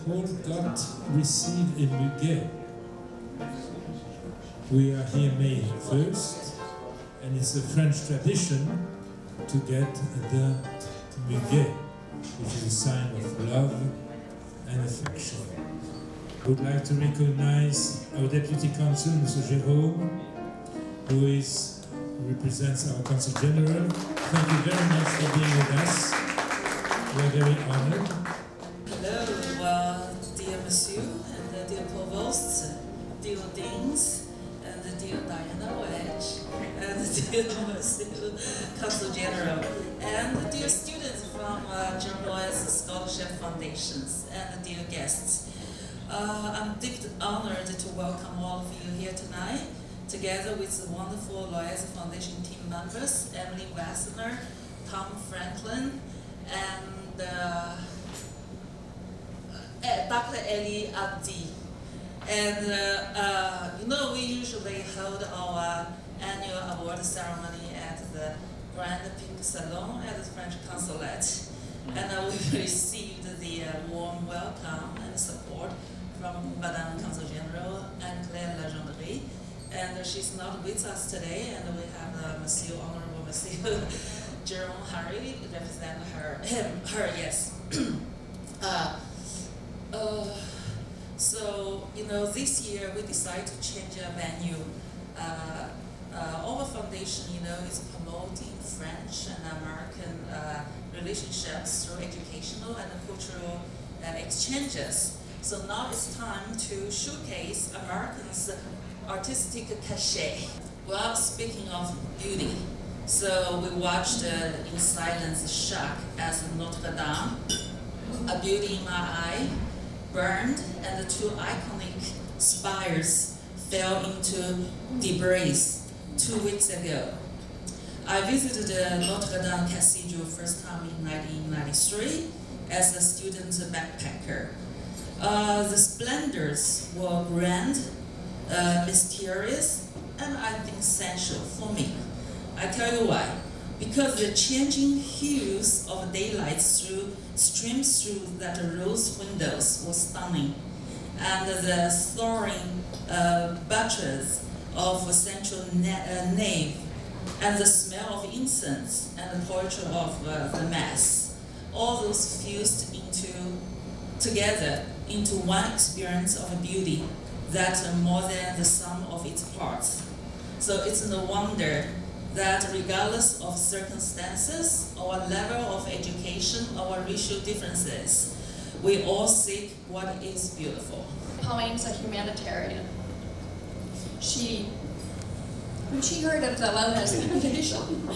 Paul got received a muguet. We are here May 1st, and it's a French tradition to get the muguet, which is a sign of love and affection. I would like to recognize our Deputy Consul, Mr. Jérôme, who represents our Consul General. Thank you very much for being with us. We are very honored. Hello, dear Monsieur and dear Provost, dear Deans, and dear Diana Lohez, and dear Monsieur Consul General, and dear students from Jérôme Lohez Scholarship Foundations, and dear guests. I'm deeply honored to welcome all of you here tonight, together with the wonderful Lohez Foundation team members, Emily Wassner, Tom Franklin, and Dr. Eli Abdi. And we usually hold our annual award ceremony at the Grand Pink Salon at the French Consulate. And we received the warm welcome and support from Madame Consul General Anne-Claire Legendry. And she's not with us today, and we have Monsieur, Honorable Monsieur Jérôme Harry represent her, yes. So, this year we decided to change our venue. Our foundation, is promoting French and American relationships through educational and cultural exchanges. So now it's time to showcase Americans' artistic cachet. Well, speaking of beauty, so we watched in silence shock as Notre Dame, a beauty in my eye, burned, and the two iconic spires fell into debris 2 weeks ago. I visited Notre Dame Cathedral first time in 1993 as a student backpacker. The splendors were grand, mysterious, and I think essential for me. I tell you why. Because the changing hues of daylight streams through that rose windows was stunning, and the soaring buttress of central nave, and the smell of incense and the poetry of the mass, all those fused together into one experience of beauty that more than the sum of its parts. So it's no wonder that regardless of circumstances, or level of education, or racial differences, we all seek what is beautiful. Pauline's a humanitarian. When she heard of the Lohez Foundation,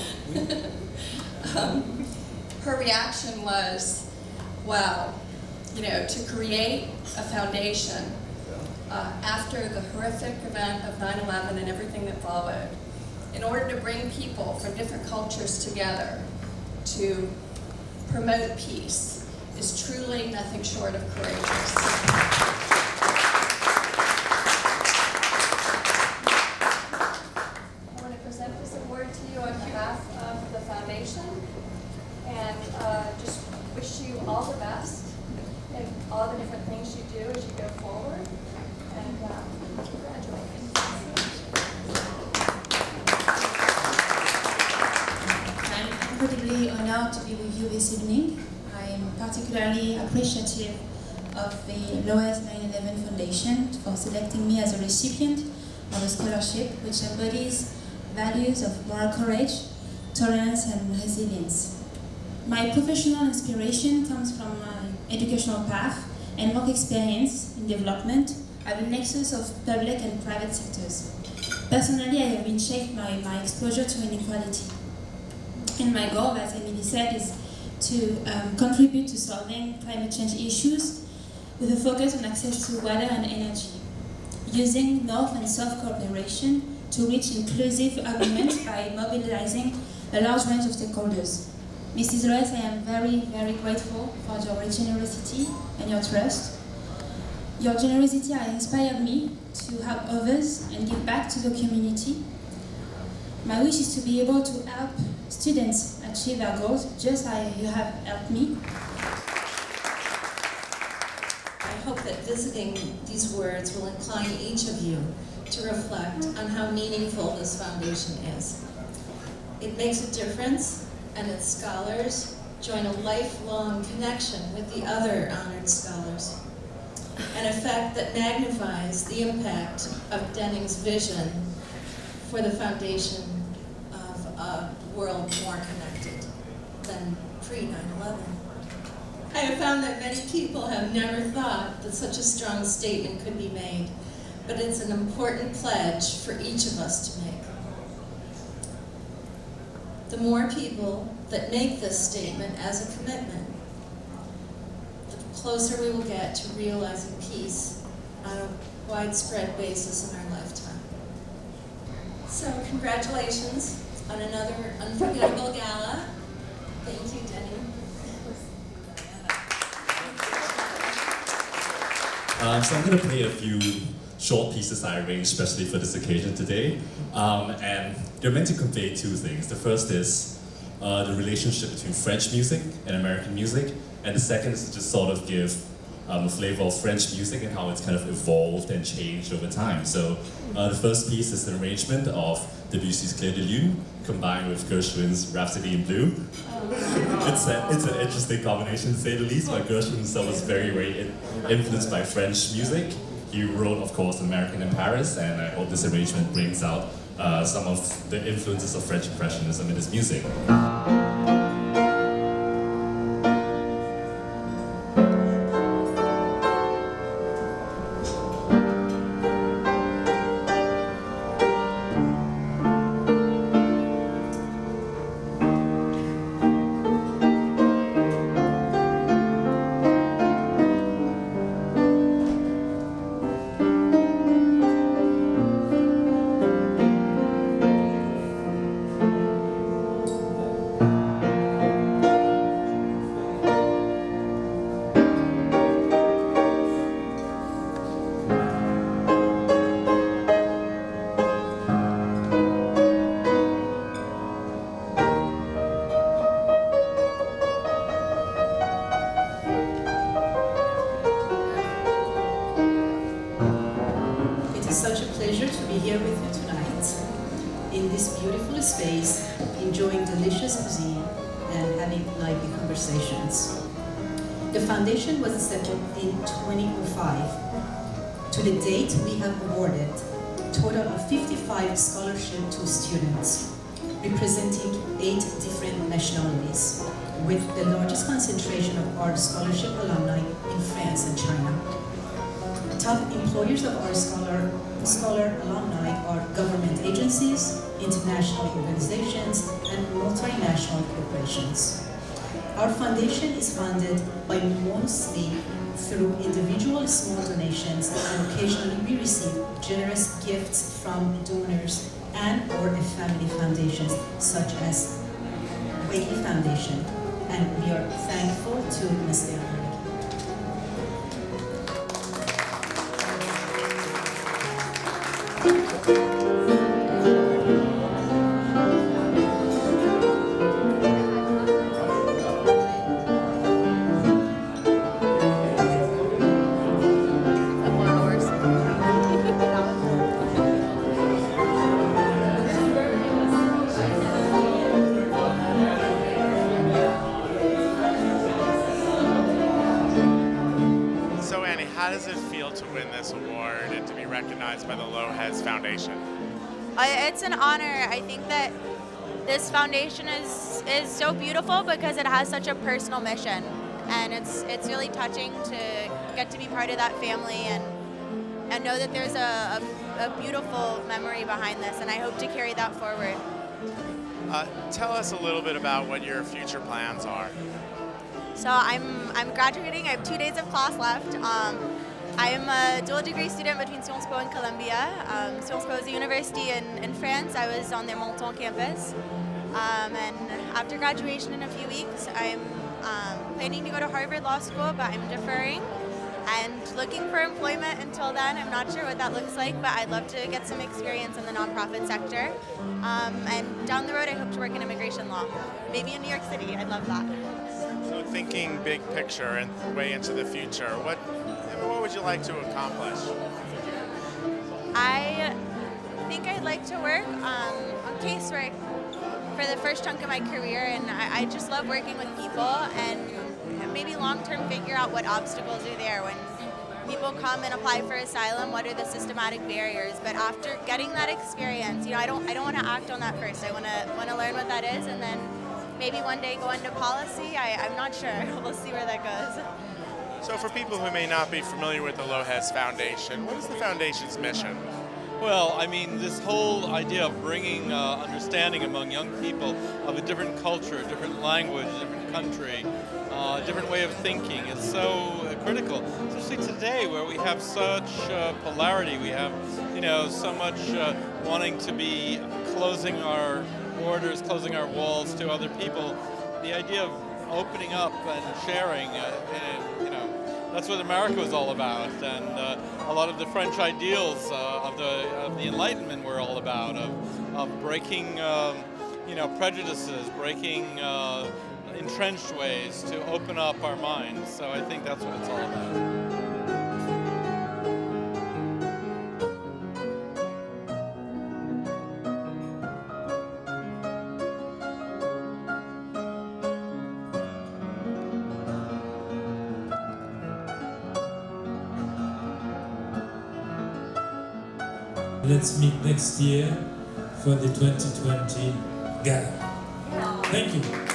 her reaction was, wow, to create a foundation after the horrific event of 9/11 and everything that followed, in order to bring people from different cultures together to promote peace, is truly nothing short of courageous. I want to present this award to you on behalf of the foundation, and just wish you all the best in all the different things you do as you go forward, and congratulations. Incredibly honored to be with you this evening. I'm particularly appreciative of the Lohez 9/11 Foundation for selecting me as a recipient of a scholarship which embodies values of moral courage, tolerance, and resilience. My professional inspiration comes from my educational path and work experience in development at the nexus of public and private sectors. Personally, I have been shaped by my exposure to inequality. And my goal, as Emily said, is to contribute to solving climate change issues with a focus on access to water and energy, using North and South cooperation to reach inclusive agreements by mobilizing a large range of stakeholders. Mrs. Lohez, I am very, very grateful for your generosity and your trust. Your generosity has inspired me to help others and give back to the community. My wish is to be able to help students achieve their goals just as you have helped me. I hope that visiting these words will incline each of you to reflect on how meaningful this foundation is. It makes a difference, and its scholars join a lifelong connection with the other honored scholars, an effect that magnifies the impact of Denning's vision for the foundation of a world more connected than pre-9/11. I have found that many people have never thought that such a strong statement could be made, but it's an important pledge for each of us to make. The more people that make this statement as a commitment, the closer we will get to realizing peace on a widespread basis in our lifetime. So congratulations on another unforgettable gala. Thank you, Denny. So I'm going to play a few short pieces I arranged especially for this occasion today. And they're meant to convey two things. The first is the relationship between French music and American music. And the second is to just sort of give a flavor of French music and how it's kind of evolved and changed over time. So the first piece is an arrangement of Debussy's Clair de Lune combined with Gershwin's Rhapsody in Blue. It's an interesting combination to say the least, but Gershwin himself was very, very influenced by French music. He wrote, of course, American in Paris, and I hope this arrangement brings out some of the influences of French Impressionism in his music. The foundation was established in 2005. To the date, we have awarded a total of 55 scholarships to students, representing 8 different nationalities, with the largest concentration of our scholarship alumni in France and China. Top employers of our scholar alumni are government agencies, international organizations, and multinational corporations. Our foundation is funded by mostly through individual small donations, and occasionally we receive generous gifts from donors and or family foundations such as Wakey Foundation, and we are thankful to Mr. How does it feel to win this award and to be recognized by the Lohez Foundation? It's an honor. I think that this foundation is so beautiful because it has such a personal mission, and it's really touching to get to be part of that family and know that there's a beautiful memory behind this, and I hope to carry that forward. Tell us a little bit about what your future plans are. So I'm graduating. I have 2 days of class left. I'm a dual degree student between Sciences Po and Columbia. Sciences Po is a university in France. I was on their Menton campus. And after graduation in a few weeks, I'm planning to go to Harvard Law School, but I'm deferring and looking for employment until then. I'm not sure what that looks like, but I'd love to get some experience in the nonprofit sector. And down the road, I hope to work in immigration law, maybe in New York City. I'd love that. So thinking big picture and way into the future, what would you like to accomplish? I think I'd like to work on casework for the first chunk of my career, and I just love working with people and maybe long-term figure out what obstacles are there when people come and apply for asylum. What are the systematic barriers? But after getting that experience, I don't want to act on that first. I want to learn what that is, and then maybe one day go into policy. I'm not sure. We'll see where that goes. So for people who may not be familiar with the Lohez Foundation, what is the foundation's mission? Well, I mean, this whole idea of bringing understanding among young people of a different culture, a different language, a different country, a different way of thinking is so critical, especially today where we have such polarity. We have, so much wanting to be closing our borders, closing our walls to other people. The idea of opening up and sharing, that's what America was all about, and a lot of the French ideals of the Enlightenment were all about, of breaking, prejudices, breaking entrenched ways to open up our minds. So I think that's what it's all about. Let's meet next year for the 2020 Gala. Thank you.